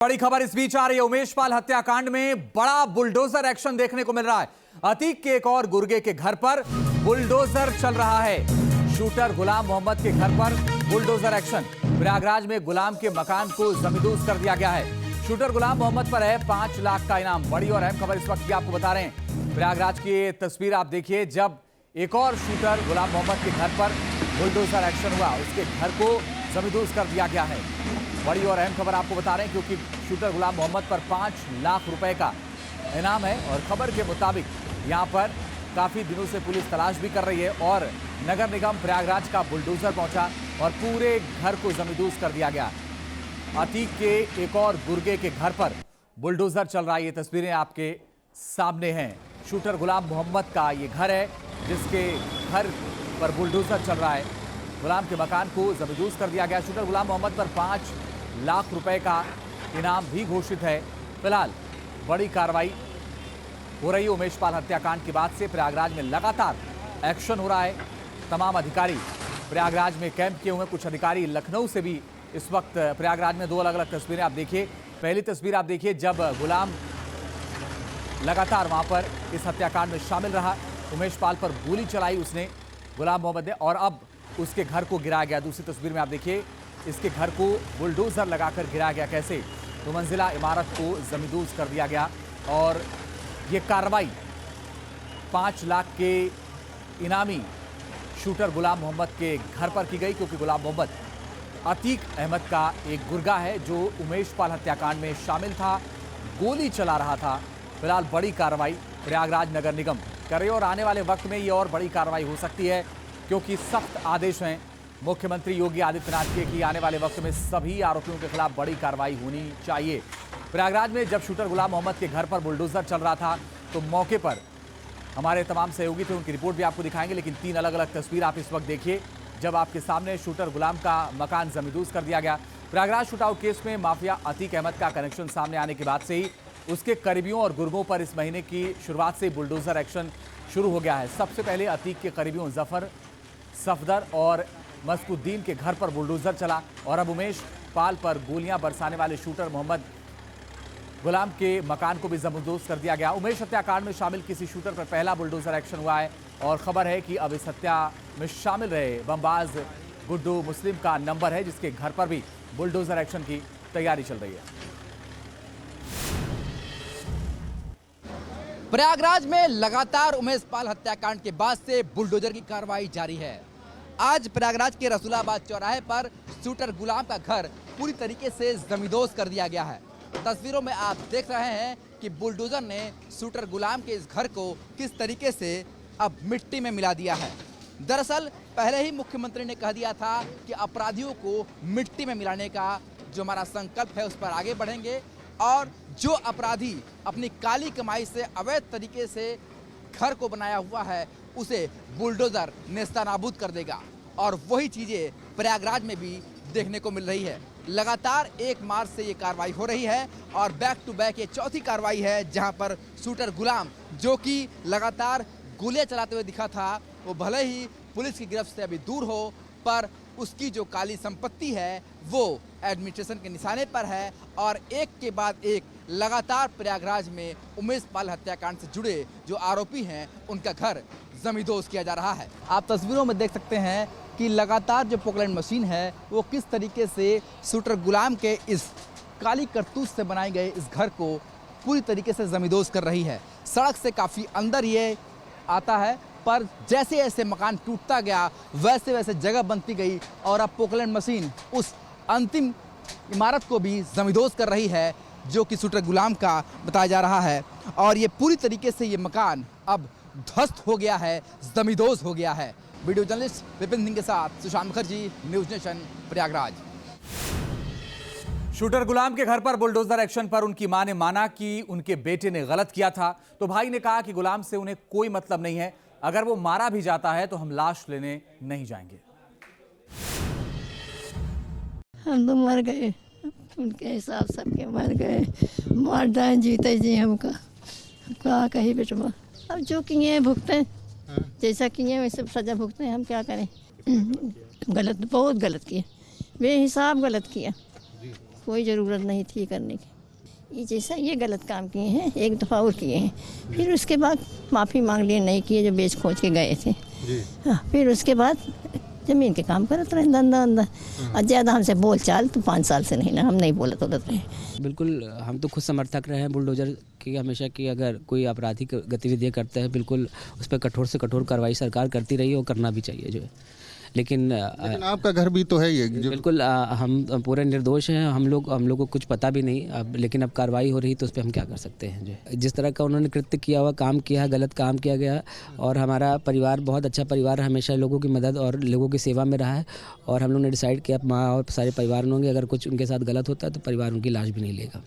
बड़ी खबर इस बीच आ रही है। उमेश पाल हत्याकांड में बड़ा बुलडोजर एक्शन देखने को मिल रहा है। अतीक के एक और गुर्गे के घर पर बुलडोजर चल रहा है। शूटर गुलाम मोहम्मद के घर पर बुलडोजर एक्शन। प्रयागराज में गुलाम के मकान को जमींदोज कर दिया गया है। शूटर गुलाम मोहम्मद पर है 5 लाख का इनाम। बड़ी और अहम खबर इस वक्त की आपको बता रहे हैं। प्रयागराज की ये तस्वीर आप देखिए, जब एक और शूटर गुलाम मोहम्मद के घर पर बुलडोजर एक्शन हुआ, उसके घर को जमींदोज कर दिया गया है। बड़ी और अहम खबर आपको बता रहे हैं, क्योंकि शूटर गुलाम मोहम्मद पर 5 लाख रुपए का इनाम है। और खबर के मुताबिक यहां पर काफी दिनों से पुलिस तलाश भी कर रही है और नगर निगम प्रयागराज का बुलडोजर पहुंचा और पूरे घर को जमींदोज कर दिया गया। अतीक के एक और गुर्गे के घर पर बुलडोजर चल रहा है। ये तस्वीरें आपके सामने हैं। शूटर गुलाम मोहम्मद का ये घर है, जिसके घर पर बुलडोजर चल रहा है। गुलाम के मकान को जमींदोज कर दिया गया। शूटर गुलाम मोहम्मद पर 5 लाख रुपए का इनाम भी घोषित है। फिलहाल बड़ी कार्रवाई हो रही है। उमेश पाल हत्याकांड के बाद से प्रयागराज में लगातार एक्शन हो रहा है। तमाम अधिकारी प्रयागराज में कैंप किए हुए हैं। कुछ अधिकारी लखनऊ से भी इस वक्त प्रयागराज में। 2 अलग अलग तस्वीरें आप देखिए। पहली तस्वीर आप देखिए, जब गुलाम लगातार वहां पर इस हत्याकांड में शामिल रहा। उमेश पाल पर गोली चलाई उसने, गुलाम मोहम्मद ने, और अब उसके घर को गिराया गया। दूसरी तस्वीर में आप देखिए, इसके घर को बुलडोजर लगाकर गिराया गया। कैसे 2 मंजिला इमारत को जमींदोज कर दिया गया। और ये कार्रवाई 5 लाख के इनामी शूटर गुलाम मोहम्मद के घर पर की गई, क्योंकि गुलाम मोहम्मद अतीक अहमद का एक गुर्गा है जो उमेश पाल हत्याकांड में शामिल था, गोली चला रहा था। फिलहाल बड़ी कार्रवाई प्रयागराज नगर निगम कर रही है और आने वाले वक्त में ये और बड़ी कार्रवाई हो सकती है, क्योंकि सख्त आदेश हैं मुख्यमंत्री योगी आदित्यनाथ के कि आने वाले वक्त में सभी आरोपियों के खिलाफ बड़ी कार्रवाई होनी चाहिए। प्रयागराज में जब शूटर गुलाम मोहम्मद के घर पर बुलडोजर चल रहा था, तो मौके पर हमारे तमाम सहयोगी थे, उनकी रिपोर्ट भी आपको दिखाएंगे। लेकिन 3 अलग अलग तस्वीर आप इस वक्त देखिए, जब आपके सामने शूटर गुलाम का मकान जमींदोज कर दिया गया। प्रयागराज शूटआउट केस में माफिया अतीक अहमद का कनेक्शन सामने आने के बाद से ही उसके करीबियों और गुर्गों पर इस महीने की शुरुआत से बुलडोजर एक्शन शुरू हो गया है। सबसे पहले अतीक के करीबियों जफर, सफदर और मस्कुद्दीन के घर पर बुलडोजर चला और अब उमेश पाल पर गोलियां बरसाने वाले शूटर मोहम्मद गुलाम के मकान को भी जमींदोज कर दिया गया। उमेश हत्याकांड में शामिल किसी शूटर पर पहला बुलडोजर एक्शन हुआ है और खबर है कि अब इस हत्या में शामिल रहे बमबाज गुड्डू मुस्लिम का नंबर है, जिसके घर पर भी बुलडोजर एक्शन की तैयारी चल रही है। प्रयागराज में लगातार उमेश पाल हत्याकांड के बाद से बुलडोजर की कार्रवाई जारी है। आज प्रयागराज के रसूलाबाद चौराहे पर शूटर गुलाम का घर पूरी तरीके से जमींदोज कर दिया गया है। तस्वीरों में आप देख रहे हैं कि बुलडोजर ने शूटर गुलाम के इस घर को किस तरीके से अब मिट्टी में मिला दिया है। दरअसल पहले ही मुख्यमंत्री ने कह दिया था कि अपराधियों को मिट्टी में मिलाने का जो हमारा संकल्प है उस पर आगे बढ़ेंगे और जो अपराधी अपनी काली कमाई से अवैध तरीके से घर को बनाया हुआ है उसे बुलडोजर नेस्तनाबूद कर देगा। और वही चीज़ें प्रयागराज में भी देखने को मिल रही है। लगातार 1 मार्च से ये कार्रवाई हो रही है और बैक टू बैक ये चौथी कार्रवाई है, जहां पर शूटर गुलाम, जो कि लगातार गोलियां चलाते हुए दिखा था, वो भले ही पुलिस की गिरफ्त से अभी दूर हो, पर उसकी जो काली संपत्ति है वो एडमिनिस्ट्रेशन के निशाने पर है। और एक के बाद एक लगातार प्रयागराज में उमेश पाल हत्याकांड से जुड़े जो आरोपी हैं उनका घर जमींदोज किया जा रहा है। आप तस्वीरों में देख सकते हैं कि लगातार जो पोकलैंड मशीन है वो किस तरीके से शूटर गुलाम के इस काली करतूत से बनाए गए इस घर को पूरी तरीके से जमींदोज कर रही है। सड़क से काफ़ी अंदर ये आता है, पर जैसे जैसे मकान टूटता गया वैसे वैसे जगह बनती गई और अब पोकलैंड मशीन उस अंतिम इमारत को भी जमींदोज कर रही है, जो कि शूटर गुलाम का बताया जा रहा है। और ये पूरी तरीके से ये मकान अब ध्वस्त हो गया है, जमींदोज हो गया है। वीडियो जर्नलिस्ट विपिन सिंह के साथ Sushant Mukherjee, News Nation, Prayagraj. Shooter Ghulam के घर पर बुलडोजर एक्शन पर उनकी मां ने माना कि उनके बेटे ने गलत किया था, तो भाई ने कहा कि गुलाम से उन्हें कोई मतलब नहीं है, अगर वो मारा भी जाता है तो हम लाश लेने नहीं जाएंगे। हम तो मर गए, उनके हिसाब सबके मर गए, मार डाए जीते जी हमका क्या कही बेटवा। अब जो किए भुगते, जैसा किए वैसे सजा भुगते, हम क्या करें। गलत, बहुत गलत किए, बेहिसाब गलत किया। कोई ज़रूरत नहीं थी करने की। ये जैसा ये गलत काम किए हैं, एक दफ़ा और किए हैं, फिर उसके बाद माफ़ी मांग लिए, नहीं किए जो बेच खोज के गए थे। हाँ, फिर उसके बाद ज़मीन के काम करते रहे, धंधा धंधा। और ज़्यादा हमसे बोल चाल तो 5 साल से नहीं ना, हम नहीं बोलते रहे। बिल्कुल हम तो खुद समर्थक रहे हैं बुलडोजर की हमेशा की। अगर कोई आपराधिक गतिविधियाँ करता है बिल्कुल उस पर कठोर से कठोर कार्रवाई सरकार करती रही और करना भी चाहिए जो है। लेकिन आपका घर भी तो है ये जो बिल्कुल हम पूरे निर्दोष हैं, हम लोग को कुछ पता भी नहीं। अब लेकिन अब कार्रवाई हो रही तो उस पर हम क्या कर सकते हैं। जो जिस तरह का उन्होंने कृत्य किया हुआ काम किया है, गलत काम किया गया। और हमारा परिवार बहुत अच्छा परिवार, हमेशा लोगों की मदद और लोगों की सेवा में रहा है। और हम लोग ने डिसाइड किया, माँ और सारे परिवार होंगे, अगर कुछ उनके साथ गलत होता है तो परिवार उनकी लाश भी नहीं लेगा।